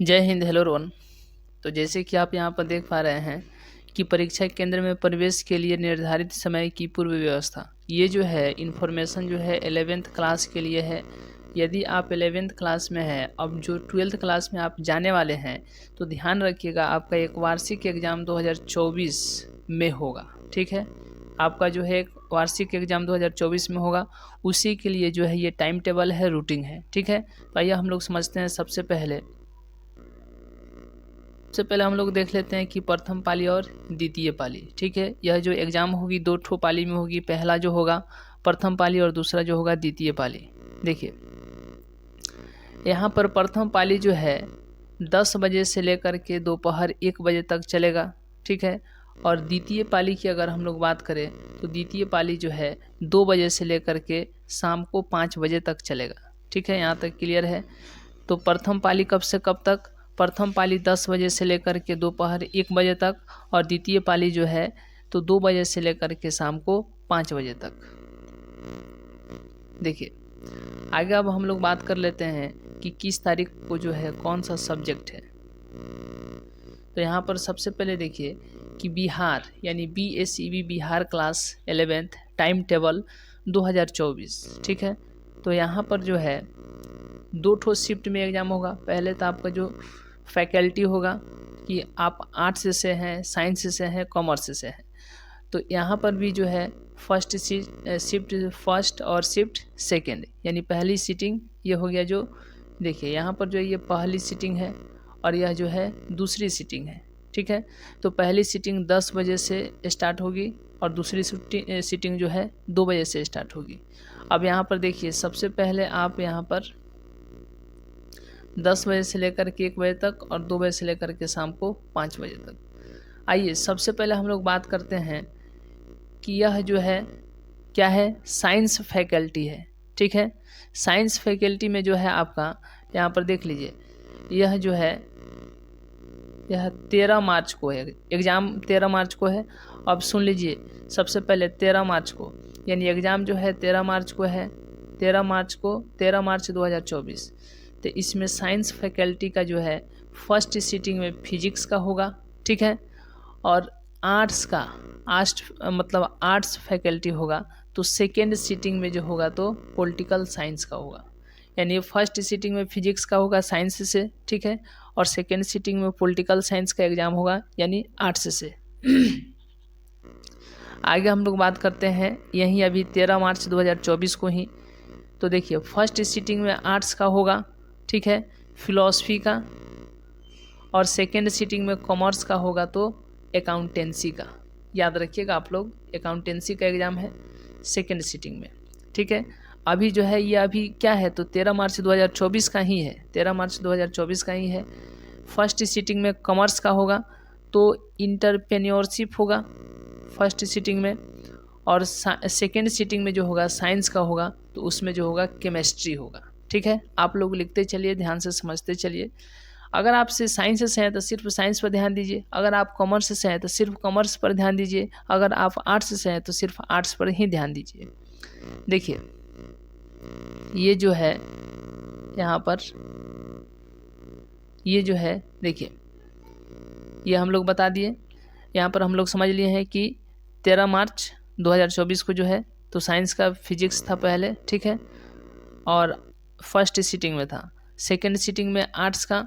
जय हिंद। हेलो रोहन। तो जैसे कि आप यहाँ पर देख पा रहे हैं कि परीक्षा केंद्र में प्रवेश के लिए निर्धारित समय की पूर्व व्यवस्था, ये जो है इन्फॉर्मेशन जो है 11th क्लास के लिए है। यदि आप 11th क्लास में हैं, अब जो 12th क्लास में आप जाने वाले हैं, तो ध्यान रखिएगा आपका एक वार्षिक एग्ज़ाम 2024 में होगा। ठीक है, आपका जो है एक वार्षिक एग्ज़ाम 2024 में होगा, उसी के लिए जो है ये टाइम टेबल है, रूटीन है। ठीक है, तो आइए हम लोग समझते हैं। सबसे पहले हम लोग देख लेते हैं कि प्रथम पाली और द्वितीय पाली। ठीक है, यह जो एग्ज़ाम होगी 2 पाली में होगी। पहला जो होगा प्रथम पाली और दूसरा जो होगा द्वितीय पाली। देखिए यहाँ पर प्रथम पाली जो है 10 बजे से लेकर के दोपहर 1 बजे तक चलेगा। ठीक है, और द्वितीय पाली की अगर हम लोग बात करें तो द्वितीय पाली जो है 2 बजे से लेकर के शाम को 5 बजे तक चलेगा। ठीक है, यहाँ तक क्लियर है। तो प्रथम पाली कब से कब तक? प्रथम पाली 10 बजे से लेकर के दोपहर 1 बजे तक, और द्वितीय पाली जो है तो 2 बजे से लेकर के शाम को 5 बजे तक। देखिए आगे अब हम लोग बात कर लेते हैं कि किस तारीख को जो है कौन सा सब्जेक्ट है। तो यहाँ पर सबसे पहले देखिए कि बिहार यानी BSEB Bihar class 11th time table 2024। ठीक है, तो यहाँ पर जो है 2 शिफ्ट में एग्ज़ाम होगा। पहले तो आपका जो फैकल्टी होगा कि आप आर्ट्स से हैं, साइंस से हैं, कॉमर्स से हैं, तो यहाँ पर भी जो है फर्स्ट शिफ्ट फर्स्ट और शिफ्ट सेकंड, यानी पहली सीटिंग ये हो गया। जो देखिए यहाँ पर जो ये पहली सीटिंग है और यह जो है दूसरी सीटिंग है। ठीक है, तो पहली सीटिंग 10 बजे से स्टार्ट होगी और दूसरी सीटिंग जो है 2 बजे से स्टार्ट होगी। अब यहाँ पर देखिए सबसे पहले आप यहाँ पर 10 बजे से लेकर के 1 बजे तक और 2 बजे से लेकर के शाम को 5 बजे तक। आइए सबसे पहले हम लोग बात करते हैं कि यह जो है क्या है, साइंस फैकल्टी है। ठीक है, साइंस फैकल्टी में जो है आपका यहाँ पर देख लीजिए, यह जो है यह 13 मार्च को है एग्ज़ाम, 13 मार्च को है। अब सुन लीजिए सबसे पहले 13 मार्च को, यानी एग्ज़ाम जो है 13 मार्च को है। 13 मार्च 2024। तो इसमें साइंस फैकल्टी का जो है फर्स्ट सीटिंग में फिजिक्स का होगा। ठीक है, और आर्ट्स फैकल्टी होगा तो सेकेंड सीटिंग में जो होगा तो पॉलिटिकल साइंस का होगा। यानी फर्स्ट सीटिंग में फिजिक्स का होगा साइंस से। ठीक है, और सेकेंड सीटिंग में पॉलिटिकल साइंस का एग्ज़ाम होगा यानी आर्ट्स से। आगे हम लोग बात करते हैं यहीं अभी 13 मार्च 2024 को ही। तो देखिए फर्स्ट सीटिंग में आर्ट्स का होगा। ठीक है, फिलॉसफी का, और सेकेंड सीटिंग में कॉमर्स का होगा तो अकाउंटेंसी का। याद रखिएगा आप लोग, अकाउंटेंसी का एग्ज़ाम है सेकेंड सीटिंग में। ठीक है, अभी जो है ये अभी क्या है तो 13 मार्च 2024 का ही है, 13 मार्च 2024 का ही है। फर्स्ट सीटिंग में कॉमर्स का होगा तो इंटरप्रेन्योरशिप होगा फर्स्ट सीटिंग में, और सेकेंड सीटिंग में जो होगा साइंस का होगा तो उसमें जो होगा केमिस्ट्री होगा। ठीक है, आप लोग लिखते चलिए, ध्यान से समझते चलिए। अगर आप से साइंस से हैं तो सिर्फ साइंस पर ध्यान दीजिए, अगर आप कॉमर्स से हैं तो सिर्फ कॉमर्स पर ध्यान दीजिए, अगर आप आर्ट्स से हैं तो सिर्फ आर्ट्स पर ही ध्यान दीजिए। देखिए ये जो है यहाँ पर ये जो है देखिए ये हम लोग बता दिए। यहाँ पर हम लोग समझ लिए हैं कि 13 मार्च 2024 को जो है तो साइंस का फिजिक्स था पहले। ठीक है, और फर्स्ट सीटिंग में था। सेकेंड सीटिंग में आर्ट्स का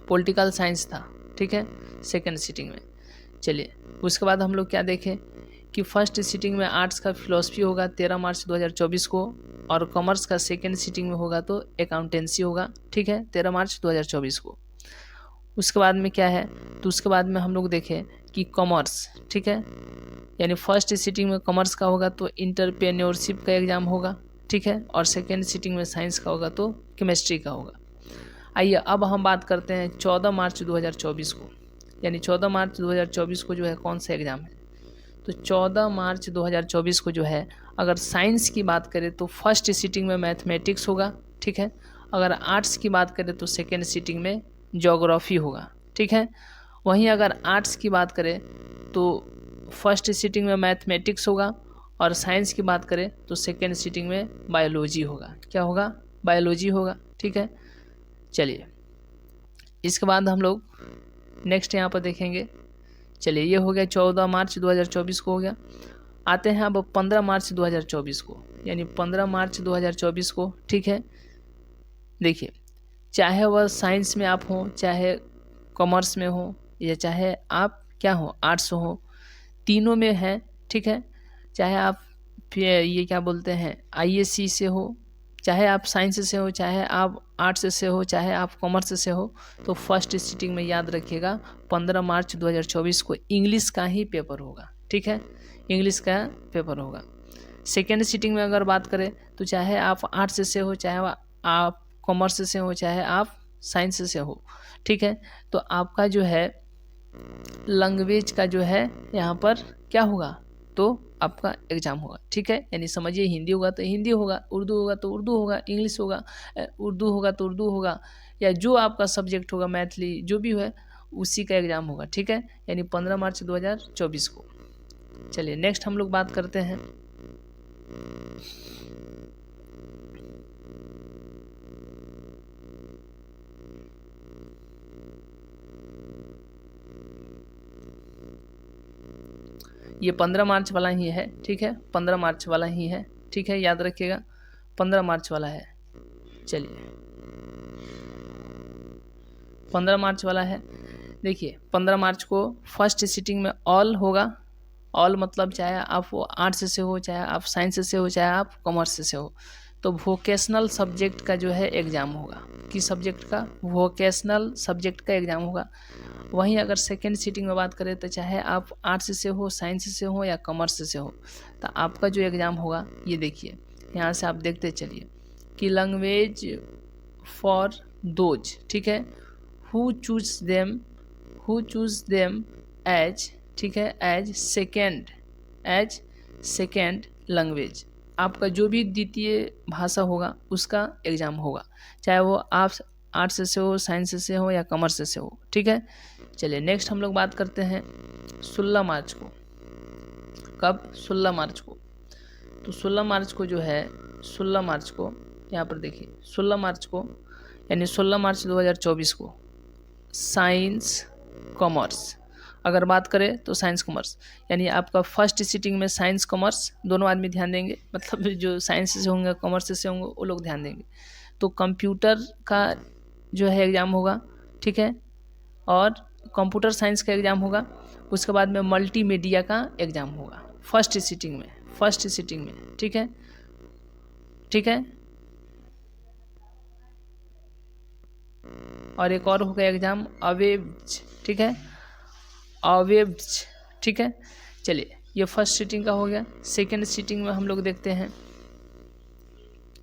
पॉलिटिकल साइंस था। ठीक है, सेकेंड सीटिंग में। चलिए उसके बाद हम लोग क्या देखें कि फर्स्ट सीटिंग में आर्ट्स का फिलॉसफी होगा 13 मार्च 2024 को, और कॉमर्स का सेकेंड सीटिंग में होगा तो अकाउंटेंसी होगा। ठीक है, 13 मार्च 2024 को। उसके बाद में क्या है तो उसके बाद में हम लोग देखें कि कॉमर्स। ठीक है, यानी फर्स्ट सीटिंग में कॉमर्स का होगा तो इंटरप्रेन्योरशिप का एग्ज़ाम होगा। ठीक है, और सेकेंड सीटिंग में साइंस का होगा तो केमिस्ट्री का होगा। आइए अब हम बात करते हैं 14 मार्च 2024 को, यानी 14 मार्च 2024 को जो है कौन सा एग्ज़ाम है। तो 14 मार्च 2024 को जो है अगर साइंस की बात करें तो फर्स्ट सीटिंग में मैथमेटिक्स होगा। ठीक है, अगर आर्ट्स की बात करें तो सेकेंड सीटिंग में ज्योग्राफी होगा। ठीक है, वहीं अगर आर्ट्स की बात करें तो फर्स्ट सीटिंग में मैथमेटिक्स होगा, और साइंस की बात करें तो सेकेंड सीटिंग में बायोलॉजी होगा। क्या होगा? बायोलॉजी होगा। ठीक है, चलिए इसके बाद हम लोग नेक्स्ट यहाँ पर देखेंगे। चलिए ये हो गया 14 मार्च 2024 को हो गया। आते हैं अब 15 मार्च 2024 को, यानी 15 मार्च 2024 को, ठीक है। देखिए, चाहे वह साइंस में आप हो, चाहे कॉमर्स में हो, या चाहे आप क्या हो, आर्ट्स हो, तीनों में है, ठीक है। चाहे आप ये क्या बोलते हैं ISC से हो, चाहे आप साइंस से हो, चाहे आप आर्ट्स से हो, चाहे आप कॉमर्स से हो, तो फर्स्ट सिटिंग में याद रखिएगा 15 मार्च 2024 को इंग्लिश का ही पेपर होगा, ठीक है। इंग्लिश का पेपर होगा। सेकेंड सिटिंग में अगर बात करें तो चाहे आप आर्ट्स से हो, चाहे आप कॉमर्स से हो, चाहे आप साइंस से हो, ठीक है, तो आपका जो है लैंग्वेज का जो है यहाँ पर क्या होगा, तो आपका एग्ज़ाम होगा, ठीक है। यानी समझिए, हिंदी होगा तो हिंदी होगा, उर्दू होगा तो उर्दू होगा, इंग्लिश होगा, उर्दू होगा तो उर्दू होगा, या जो आपका सब्जेक्ट होगा, मैथिली जो भी है, उसी का एग्ज़ाम होगा, ठीक है। यानी 15 मार्च 2024 को। चलिए नेक्स्ट हम लोग बात करते हैं। ये 15 मार्च वाला ही है, ठीक है, 15 मार्च वाला ही है, ठीक है, याद रखिएगा 15 मार्च वाला है। चलिए 15 मार्च वाला है। देखिए 15 मार्च को फर्स्ट सिटिंग में ऑल होगा। ऑल मतलब चाहे आप वो आर्ट्स से हो, चाहे आप साइंस से हो, चाहे आप कॉमर्स से हो, तो वोकेशनल सब्जेक्ट का जो है एग्ज़ाम होगा। किस सब्जेक्ट का? वोकेशनल सब्जेक्ट का एग्ज़ाम होगा। वहीं अगर सेकेंड सीटिंग में बात करें तो चाहे आप आर्ट्स से हो, साइंस से हो, या कॉमर्स से हो, तो आपका जो एग्ज़ाम होगा, ये देखिए यहाँ से आप देखते चलिए कि लैंग्वेज फॉर दोज, ठीक है, हु चूज देम एज, ठीक है, एज सेकेंड लैंग्वेज। आपका जो भी द्वितीय भाषा होगा उसका एग्ज़ाम होगा, चाहे वो आप आर्ट्स से हो, साइंस से हो, या कॉमर्स से हो, ठीक है। चलिए नेक्स्ट हम लोग बात करते हैं 16 मार्च को। कब? 16 मार्च को। तो 16 मार्च को जो है, 16 मार्च को यहाँ पर देखिए, 16 मार्च को यानी 16 मार्च 2024 को साइंस कॉमर्स अगर बात करें तो साइंस कॉमर्स, यानी आपका फर्स्ट सिटिंग में साइंस कॉमर्स दोनों आदमी ध्यान देंगे, मतलब जो साइंस से होंगे, कॉमर्स से होंगे, वो लोग ध्यान देंगे। तो कंप्यूटर का जो है एग्ज़ाम होगा, ठीक है, और कंप्यूटर साइंस का एग्ज़ाम होगा। उसके बाद में मल्टीमीडिया का एग्ज़ाम होगा फर्स्ट सिटिंग में, ठीक है, ठीक है। और एक और होगा एग्ज़ाम अवेब्ज, ठीक है, अवेब्ज, ठीक है। चलिए ये फर्स्ट सिटिंग का हो गया। सेकेंड सिटिंग में हम लोग देखते हैं,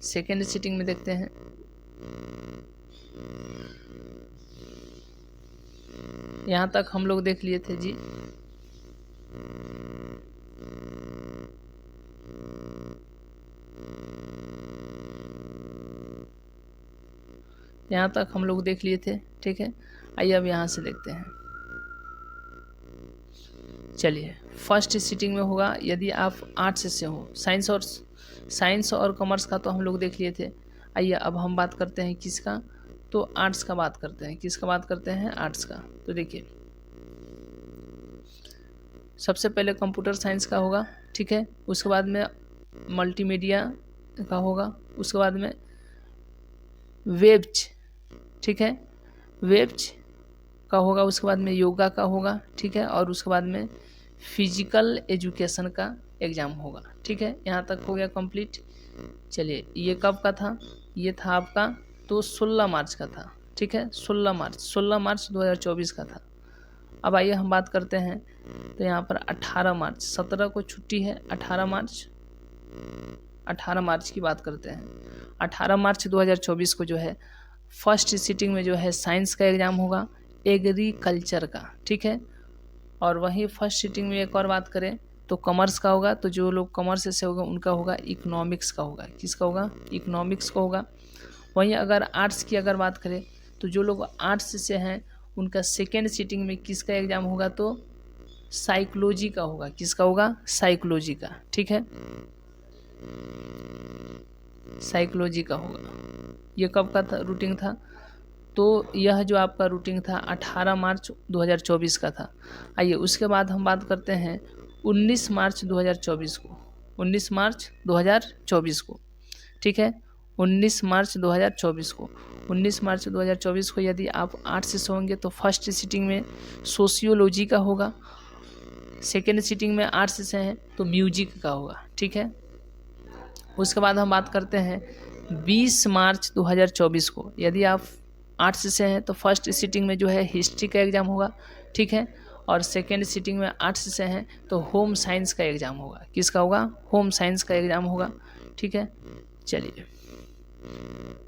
सेकेंड सिटिंग में देखते हैं। यहाँ तक हम लोग देख लिए थे जी। यहाँ तक हम लोग देख लिए थे, ठीक है। आइए अब यहाँ से देखते हैं। चलिए फर्स्ट सिटिंग में होगा यदि आप आर्ट्स से हो, साइंस और कॉमर्स का तो हम लोग देख लिए थे। आइए अब हम बात करते हैं किसका, तो आर्ट्स का बात करते हैं। किसका बात करते हैं? आर्ट्स का। तो देखिए सबसे पहले कंप्यूटर साइंस का होगा, ठीक है, उसके बाद में मल्टीमीडिया का होगा, उसके बाद में वेब्ज, ठीक है, वेब्ज का होगा, उसके बाद में योगा का होगा, ठीक है, और उसके बाद में फिजिकल एजुकेशन का एग्ज़ाम होगा, ठीक है। यहाँ तक हो गया कंप्लीट। चलिए ये कब का था? ये था आपका तो 16 मार्च का था, ठीक है, 16 मार्च 2024 का था। अब आइए हम बात करते हैं, तो यहाँ पर 18 मार्च, 17 को छुट्टी है, 18 मार्च की बात करते हैं। 18 मार्च 2024 को जो है फर्स्ट सिटिंग में जो है साइंस का एग्ज़ाम होगा, एग्रीकल्चर का, ठीक है। और वहीं फर्स्ट सिटिंग में एक और बात करें तो कॉमर्स का होगा, तो जो लोग कॉमर्स से होगा उनका होगा इकोनॉमिक्स का होगा। किसका होगा? इकोनॉमिक्स का होगा। वहीं अगर आर्ट्स की अगर बात करें तो जो लोग आर्ट्स से हैं उनका सेकेंड सिटिंग में किसका एग्ज़ाम होगा? तो साइकोलॉजी का होगा। किसका होगा? साइकोलॉजी का, ठीक है, साइकोलॉजी का होगा। ये कब का था रूटीन था? तो यह जो आपका रूटीन था 18 मार्च 2024 का था। आइए उसके बाद हम बात करते हैं 19 मार्च 2024 को। 19 मार्च 2024 को, ठीक है, 19 मार्च 2024 को। 19 मार्च 2024 को यदि आप 8 से सोएंगे तो फर्स्ट सीटिंग में सोशियोलॉजी का होगा, सेकेंड सीटिंग में 8 से हैं तो म्यूजिक का होगा, ठीक है। उसके बाद हम बात करते हैं 20 मार्च 2024 को। यदि आप 8 से हैं तो फर्स्ट सीटिंग में जो है हिस्ट्री का एग्ज़ाम होगा, ठीक है, और सेकेंड सीटिंग में 8 से हैं तो होम साइंस का एग्ज़ाम होगा। किसका होगा? होम साइंस का एग्ज़ाम होगा, ठीक है। चलिए,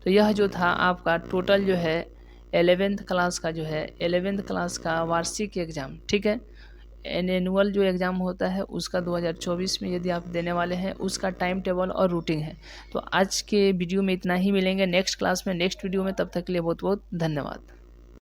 तो यह जो था आपका टोटल जो है 11th क्लास का, जो है 11th क्लास का वार्षिक एग्ज़ाम, ठीक है। एनुअल जो एग्ज़ाम होता है उसका 2024 में यदि आप देने वाले हैं, उसका टाइम टेबल और रूटीन है। तो आज के वीडियो में इतना ही, मिलेंगे नेक्स्ट क्लास में, नेक्स्ट वीडियो में। तब तक के लिए बहुत बहुत धन्यवाद।